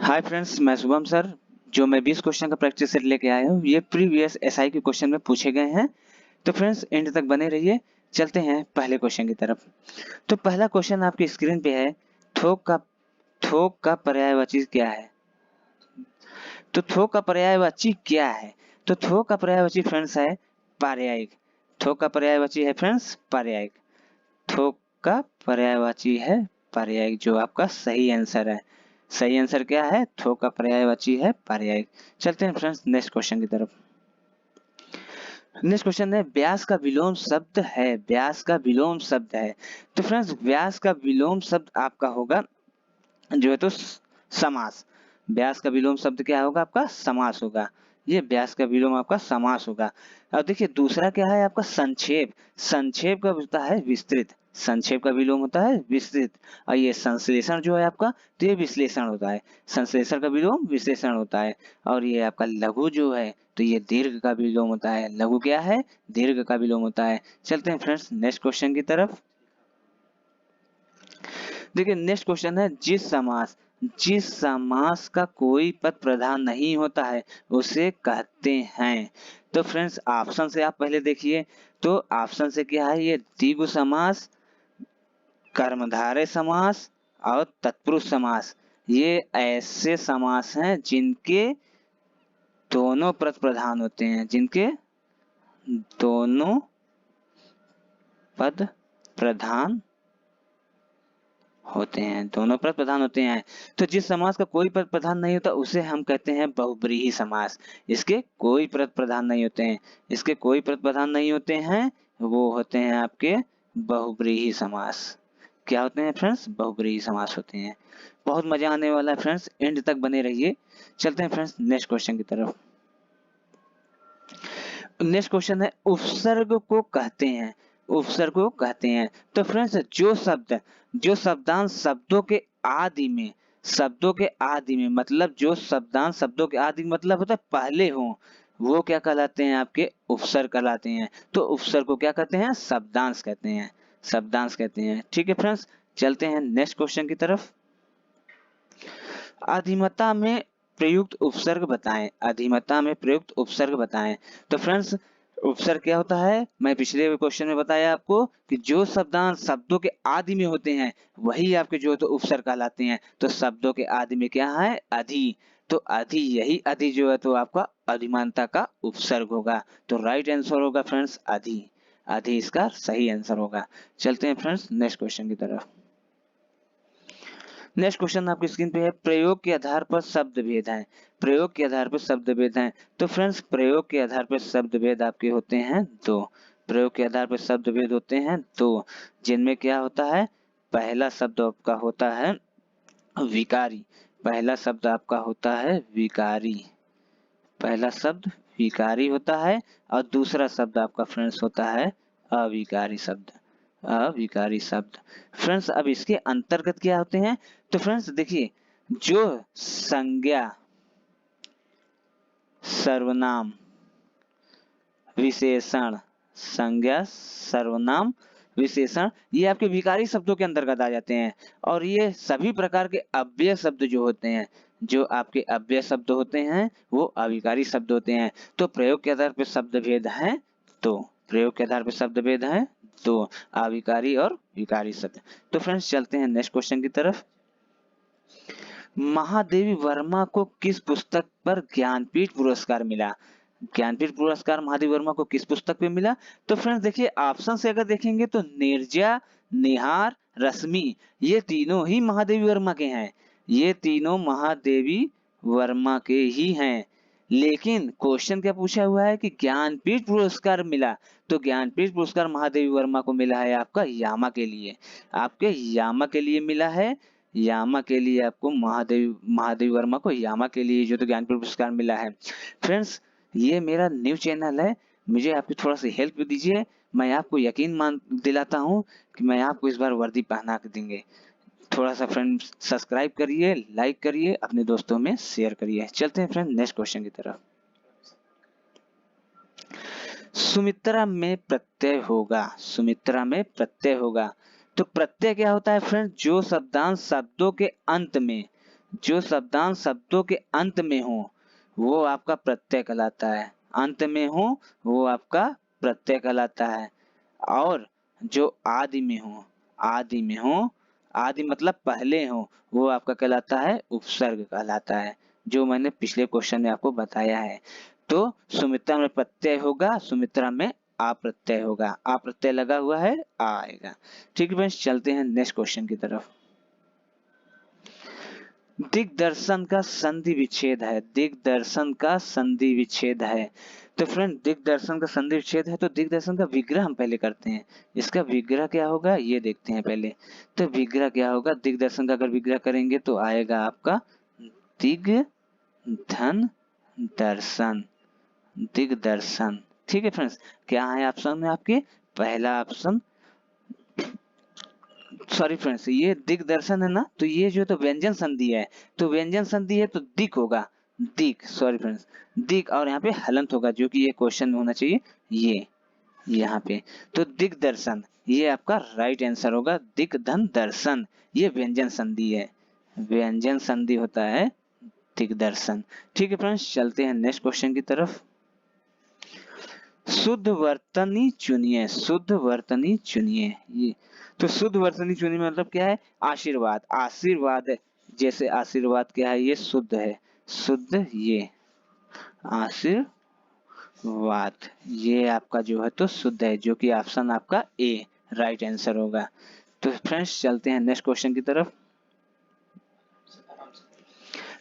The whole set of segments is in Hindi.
हाय फ्रेंड्स, मैं शुभम सर। जो मैं 20 क्वेश्चन का प्रैक्टिस सेट लेके आया हूँ, ये प्रीवियस एसआई के क्वेश्चन में पूछे गए हैं। तो फ्रेंड्स एंड तक बने रहिए। चलते हैं पहले क्वेश्चन की तरफ। तो पहला क्वेश्चन आपकी स्क्रीन पे है। थोक का पर्यायवाची क्या है? तो थोक का पर्यायवाची क्या है? तो थोक का पर्यायवाची फ्रेंड्स है पारयायिक। थोक का पर्यायवाची है फ्रेंड्स पारयायिक। थोक का पर्यायवाची है पारयायिक, जो आपका सही आंसर है। सही आंसर क्या है? थोक का पर्यायवाची है पारयायिक। चलते हैं फ्रेंड्स नेक्स्ट क्वेश्चन की तरफ। नेक्स्ट क्वेश्चन है, व्यास का विलोम शब्द है। व्यास का विलोम शब्द है। तो फ्रेंड्स व्यास का विलोम शब्द आपका होगा जो है तो समास। व्यास का विलोम शब्द क्या होगा? आपका समास होगा। ये व्यास का विलोम आपका समास होगा। और देखिए दूसरा क्या है आपका? संक्षेप। संक्षेप का होता है विस्तृत। संक्षेप का विलोम होता है विस्तृत। और ये संश्लेषण जो है आपका, तो ये विश्लेषण होता है। संश्लेषण का विलोम विश्लेषण होता है। और ये आपका लघु जो है, तो ये दीर्घ का विलोम होता है। लघु क्या है? दीर्घ का विलोम होता है। चलते हैं फ्रेंड्स नेक्स्ट क्वेश्चन की तरफ। देखिए नेक्स्ट क्वेश्चन है, जिस समास का कोई पद प्रधान नहीं होता है उसे कहते हैं। तो फ्रेंड्स ऑप्शन से आप पहले देखिए। तो ऑप्शन से क्या है? ये द्विगु समास, कर्मधारय समास और तत्पुरुष समास। ये ऐसे समास हैं जिनके दोनों पद प्रधान होते हैं। जिनके दोनों पद प्रधान होते हैं। दोनों पद प्रधान होते हैं। तो जिस समास का कोई पद प्रधान नहीं होता उसे हम कहते हैं बहुब्रीहि समास। इसके कोई पद प्रधान नहीं होते हैं। इसके कोई पद प्रधान नहीं होते हैं, वो होते हैं आपके बहुब्रीहि समास। क्या होते हैं फ्रेंड्स? बहुब्रीहि समास होते हैं। बहुत मजा आने वाला है फ्रेंड्स, एंड तक बने रहिए। चलते हैं फ्रेंड्स नेक्स्ट क्वेश्चन की तरफ। नेक्स्ट क्वेश्चन है, उपसर्ग को कहते हैं। उपसर्ग को कहते हैं। तो फ्रेंड्स जो शब्दांश शब्दों के आदि में मतलब जो शब्दांश शब्दों के आदि मतलब होता है पहले हो, वो क्या कहलाते हैं? आपके उपसर्ग कहलाते हैं। तो उपसर्ग को क्या कहते हैं? शब्दांश कहते हैं। शब्दांश कहते हैं। ठीक है फ्रेंड्स, चलते हैं नेक्स्ट क्वेश्चन की तरफ। अधिमता में प्रयुक्त उपसर्ग बताएं। अधिमता में प्रयुक्त उपसर्ग बताएं। तो फ्रेंड्स उपसर्ग क्या होता है? मैं पिछले क्वेश्चन में बताया आपको कि जो शब्दांश शब्दों के आदि में होते हैं वही आपके जो है तो उपसर्ग कहलाते हैं। तो शब्दों के आदि में क्या है? अधि। तो अधि, यही अधि जो है तो आपका अधिमानता का उपसर्ग होगा। तो राइट आंसर होगा फ्रेंड्स अधि। अधि इसका सही आंसर होगा। चलते हैं फ्रेंड्स नेक्स्ट क्वेश्चन की तरफ। नेक्स्ट क्वेश्चन आपकी स्क्रीन पे है, प्रयोग के आधार पर शब्द भेद है। प्रयोग के आधार पर शब्द भेद है। तो फ्रेंड्स प्रयोग के आधार पर शब्द भेद आपके होते हैं दो। प्रयोग के आधार पर शब्द भेद होते हैं दो, जिनमें क्या होता है? पहला शब्द आपका होता है विकारी। पहला शब्द आपका होता है विकारी। पहला शब्द विकारी होता है। और दूसरा शब्द आपका फ्रेंड्स होता है अविकारी शब्द। अविकारी शब्द। फ्रेंड्स अब इसके अंतर्गत क्या होते हैं? तो फ्रेंड्स देखिए, जो संज्ञा, सर्वनाम, विशेषण, संज्ञा, सर्वनाम, विशेषण, ये आपके विकारी शब्दों के अंतर्गत आ जाते हैं। और ये सभी प्रकार के अव्यय शब्द जो होते हैं, जो आपके अव्यय शब्द होते हैं वो अविकारी शब्द होते हैं। तो प्रयोग के आधार पर शब्द भेद है तो प्रयोग के आधार पर शब्द भेद है तो अविकारी और विकारी शब्द। तो फ्रेंड्स चलते हैं नेक्स्ट क्वेश्चन की तरफ। महादेवी वर्मा को किस पुस्तक पर ज्ञानपीठ पुरस्कार मिला? ज्ञानपीठ पुरस्कार महादेवी वर्मा को किस पुस्तक पे मिला? तो फ्रेंड्स देखिए ऑप्शन से अगर देखेंगे तो नीरजा, निहार, रश्मि, ये तीनों ही महादेवी वर्मा के हैं। ये तीनों महादेवी वर्मा के ही हैं। लेकिन क्वेश्चन क्या पूछा हुआ है कि ज्ञानपीठ पुरस्कार मिला। तो ज्ञानपीठ पुरस्कार महादेवी वर्मा को मिला है आपका यामा के लिए। आपके यामा के लिए मिला है। यामा के लिए आपको महादेवी वर्मा को यामा के लिए जो तो ज्ञानपीठ पुरस्कार मिला है। फ्रेंड्स ये मेरा न्यू चैनल है, मुझे आपकी थोड़ा सी हेल्प दीजिए। मैं आपको यकीन मान दिलाता हूँ कि मैं आपको इस बार वर्दी पहना के देंगे। थोड़ा सा फ्रेंड्स सब्सक्राइब करिए, लाइक करिए, अपने दोस्तों में शेयर करिए। चलते हैं फ्रेंड नेक्स्ट क्वेश्चन की तरफ। सुमित्रा में प्रत्यय होगा। सुमित्रा में प्रत्यय होगा। तो प्रत्यय क्या होता है फ्रेंड? जो शब्दांश शब्दों के अंत में, जो शब्दांश शब्दों के अंत में हो वो आपका प्रत्यय कहलाता है, अंत में हो वो आपका प्रत्यय कहलाता है। और जो आदि में हो, आदि में हो, आदि मतलब पहले हो, वो आपका कहलाता है उपसर्ग कहलाता है, जो मैंने पिछले क्वेश्चन में आपको बताया है। तो सुमित्रा में प्रत्यय होगा, सुमित्रा में आ प्रत्यय होगा, आ प्रत्यय लगा हुआ है, आ आएगा। ठीक है फ्रेंड्स, चलते हैं नेक्स्ट क्वेश्चन की तरफ। दिग्दर्शन का संधि विच्छेद है, दिग्दर्शन का संधि विच्छेद है। तो फ्रेंड दिग्दर्शन का संधि विच्छेद है तो दिग्दर्शन का विग्रह हम पहले करते हैं। इसका विग्रह क्या होगा ये देखते हैं पहले। तो विग्रह क्या होगा, दिग्दर्शन का अगर विग्रह करेंगे तो आएगा आपका दिग धन दर्शन, दिग्दर्शन। ठीक है फ्रेंड्स, क्या है ऑप्शन में आपके, पहला ऑप्शन, सॉरी फ्रेंड्स, ये दिग्दर्शन है ना, तो ये जो तो व्यंजन संधि है, तो व्यंजन संधि है तो दिक होगा, दिक, सॉरी फ्रेंड्स, दिक, और यहाँ पे हलंत होगा जो कि ये क्वेश्चन में होना चाहिए, ये यहाँ पे। तो दिग्दर्शन ये आपका राइट आंसर होगा, दिक धन दर्शन, ये व्यंजन संधि है, व्यंजन संधि होता है दिग्दर्शन। ठीक है फ्रेंड्स, चलते हैं नेक्स्ट क्वेश्चन की तरफ। शुद्ध वर्तनी चुनिए, शुद्ध वर्तनी चुनिए। ये तो शुद्ध वर्तनी चुनिए मतलब क्या है, आशीर्वाद, आशीर्वाद है। जैसे आशीर्वाद क्या है, ये शुद्ध है, शुद्ध, ये आशीर्वाद, ये आपका जो है तो शुद्ध है, जो कि ऑप्शन आपका ए राइट आंसर होगा। तो फ्रेंड्स चलते हैं नेक्स्ट क्वेश्चन की तरफ।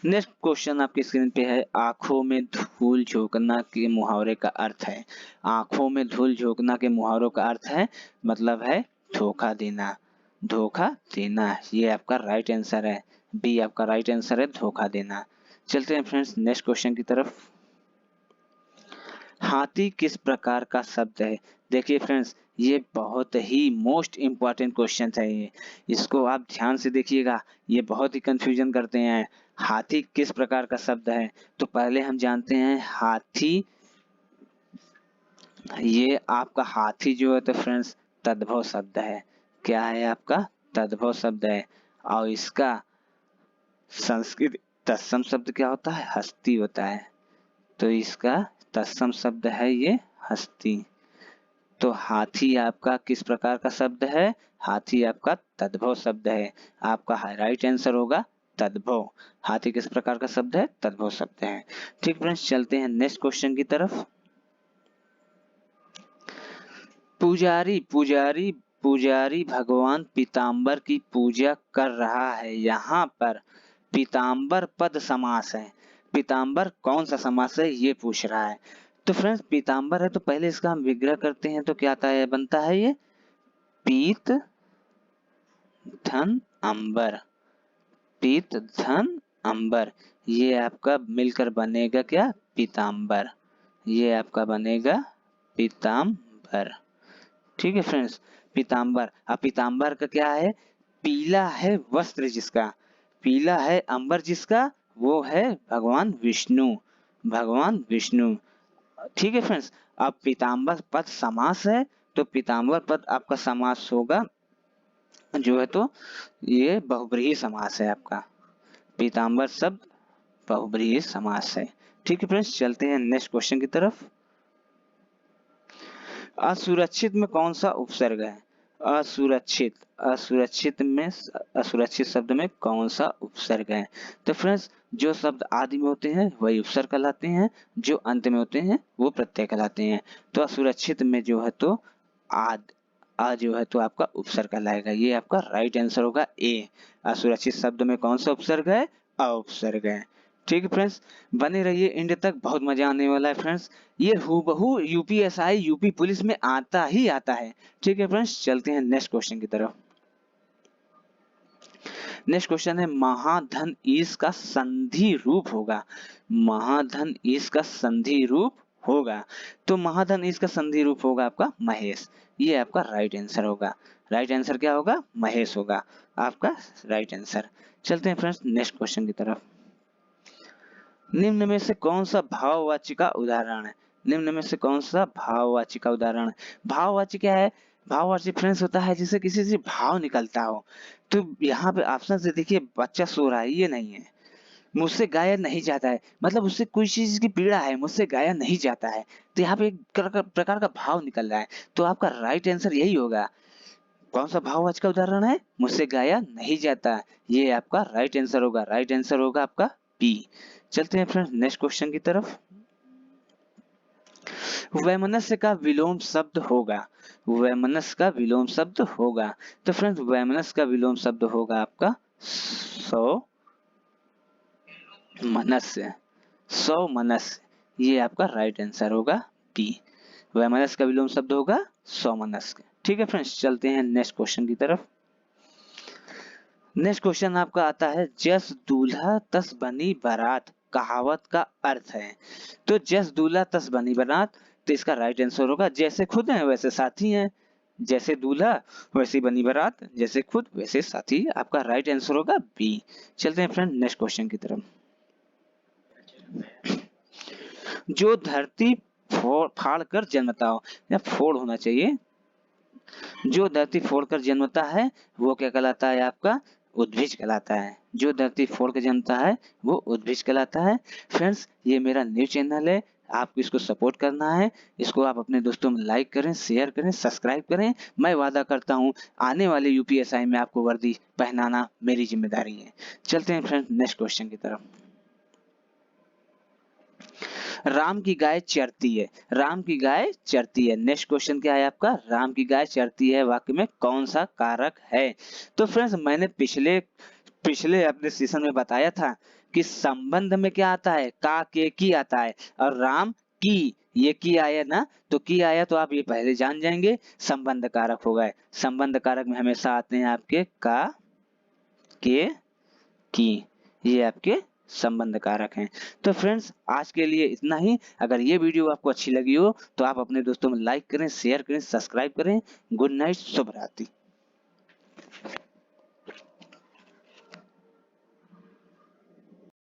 नेक्स्ट क्वेश्चन आपकी स्क्रीन पे है, आंखों में धूल झोंकना के मुहावरे का अर्थ है। आंखों में धूल झोंकना के मुहावरों का अर्थ है, मतलब है धोखा देना, धोखा देना, ये आपका राइट आंसर है, बी आपका राइट आंसर है, धोखा देना। चलते हैं फ्रेंड्स नेक्स्ट क्वेश्चन की तरफ। हाथी किस प्रकार का शब्द है। देखिए फ्रेंड्स, ये बहुत ही मोस्ट इम्पॉर्टेंट क्वेश्चन है, ये इसको आप ध्यान से देखिएगा, ये बहुत ही कंफ्यूजन करते हैं। हाथी किस प्रकार का शब्द है, तो पहले हम जानते हैं हाथी, ये आपका हाथी जो है तो फ्रेंड्स तद्भव शब्द है, क्या है आपका, तद्भव शब्द है। और इसका संस्कृत तत्सम शब्द क्या होता है, हस्ती होता है, तो इसका तत्सम शब्द है ये हस्ती। तो हाथी आपका किस प्रकार का शब्द है, हाथी आपका तद्भव शब्द है, आपका राइट आंसर होगा तद्भव। हाथी किस प्रकार का शब्द है, तद्भव शब्द है। ठीक फ्रेंड्स, चलते हैं नेक्स्ट क्वेश्चन की तरफ। पुजारी पुजारी पुजारी भगवान पीताम्बर की पूजा कर रहा है, यहाँ पर पीताम्बर पद समास है, पीताम्बर कौन सा समास है ये पूछ रहा है। तो फ्रेंड्स पीताम्बर है तो पहले इसका हम विग्रह करते हैं तो क्या आता है, बनता है ये पीत धन अंबर, पीत धन अंबर, ये आपका मिलकर बनेगा क्या, पीताम्बर, ये आपका बनेगा पीताम्बर। ठीक है फ्रेंड्स, पीताम्बर, अब पीताम्बर का क्या है, पीला है वस्त्र जिसका, पीला है अंबर जिसका, वो है भगवान विष्णु, भगवान विष्णु। ठीक है फ्रेंड्स, अब पीताम्बर पद समास है तो पीताम्बर पद आपका समास होगा जो है तो ये बहुब्रीहि समास है आपका, पीताम्बर शब्द बहुब्रीहि समास है। ठीक है फ्रेंड्स, चलते हैं नेक्स्ट क्वेश्चन की तरफ। असुरक्षित में कौन सा उपसर्ग है, असुरक्षित, असुरक्षित में, असुरक्षित शब्द में कौन सा उपसर्ग है। तो फ्रेंड्स जो शब्द आदि में होते हैं वही उपसर्ग कहलाते हैं, जो अंत में होते हैं वो प्रत्यय कहलाते हैं। तो असुरक्षित में जो है तो आद, आ जो है तो आपका उपसर्ग कहलाएगा, ये आपका राइट आंसर होगा ए। असुरक्षित शब्द में कौन सा उपसर्ग है, अ उपसर्ग है। ठीक है फ्रेंड्स, बने रहिए एंड तक, बहुत मजा आने वाला है फ्रेंड्स, ये हूबहू यूपीएसआई यूपी पुलिस में आता ही आता है। ठीक है फ्रेंड्स, चलते हैं नेक्स्ट क्वेश्चन की तरफ। नेक्स्ट क्वेश्चन है, महाधन ईश का संधि रूप होगा, महाधन ईश का संधि रूप होगा, तो महाधन ईश का संधि रूप होगा आपका महेश, ये आपका राइट आंसर होगा। राइट आंसर क्या होगा, महेश होगा आपका राइट आंसर। चलते हैं फ्रेंड्स नेक्स्ट क्वेश्चन की तरफ। निम्न में से कौन सा भाववाची का उदाहरण है, निम्न में से कौन सा भाववाची का उदाहरण है। भाववाची क्या है, भाववाची फ्रेंड्स होता है जिसे किसी से भाव निकलता हो। तो यहाँ पे ऑप्शन से देखिए बच्चा सो रहा है, ये नहीं है, मुझसे गाया नहीं जाता है, मतलब उससे कोई चीज की पीड़ा है, मुझसे गाया नहीं जाता है। तो यहाँ पे एक प्रकार का भाव निकल रहा है, तो आपका राइट आंसर यही होगा। कौन सा भाववाचक का उदाहरण है? मुझसे गाया नहीं जाता। ये आपका राइट आंसर होगा। राइट आंसर होगा आपका बी। चलते हैं फ्रेंड्स नेक्स्ट क्वेश्चन की तरफ। वैमनस्य का विलोम शब्द होगा। वैमनस्य का विलोम शब्द होगा। तो फ्रेंड्स वैमनस्य का विलोम शब्द होगा आपका सौ मनस्य। सौ मनस्य, ये आपका राइट आंसर होगा बी। वैमनस्य का विलोम शब्द होगा सौ मनस्य। ठीक है फ्रेंड्स, चलते हैं नेक्स्ट क्वेश्चन की तरफ। नेक्स्ट क्वेश्चन आपका आता है, जस दूल्हा तस बनी बारात कहावत का अर्थ है। तो जस दूल्हा तस बनी बारात, तो इसका राइट आंसर होगा जैसे खुद हैं वैसे साथी हैं। जैसे दूल्हा वैसी बनी बारात, जैसे खुद वैसे साथी, आपका राइट आंसर होगा बी। चलते हैं फ्रेंड नेक्स्ट क्वेश्चन की तरफ। जो धरती फाड़ कर जन्मता हो, या फोड़ होना चाहिए, जो धरती फोड़ कर जन्मता है वो क्या कहलाता है? आपका उद्भिज कहलाता है। जो धरती फोड़ कर जन्मता है वो उद्भिज कहलाता है। फ्रेंड्स ये मेरा न्यू चैनल है, आपको इसको सपोर्ट करना है। इसको आप अपने दोस्तों में लाइक करें, शेयर करें, सब्सक्राइब करें। मैं वादा करता हूँ आने वाले यूपीएसआई में आपको वर्दी पहनाना मेरी जिम्मेदारी है। चलते हैं फ्रेंड्स नेक्स्ट क्वेश्चन की तरफ। राम की गाय चरती है। राम की गाय चरती है। नेक्स्ट क्वेश्चन क्या है आपका? राम की गाय चरती है वाक्य में कौन सा कारक है? तो फ्रेंड्स मैंने पिछले पिछले अपने सेशन में बताया था कि संबंध में क्या आता है? का, के, की आता है, और राम की, ये की आया ना, तो की आया तो आप ये पहले जान जाएंगे संबंध कारक होगा। संबंध कारक में हमेशा आते हैं आपके का, के, की, ये आपके संबंध कारक हैं। तो फ्रेंड्स आज के लिए इतना ही। अगर ये वीडियो आपको अच्छी लगी हो तो आप अपने दोस्तों में लाइक करें, शेयर करें, सब्सक्राइब करें। गुड नाइट, शुभ रात्रि।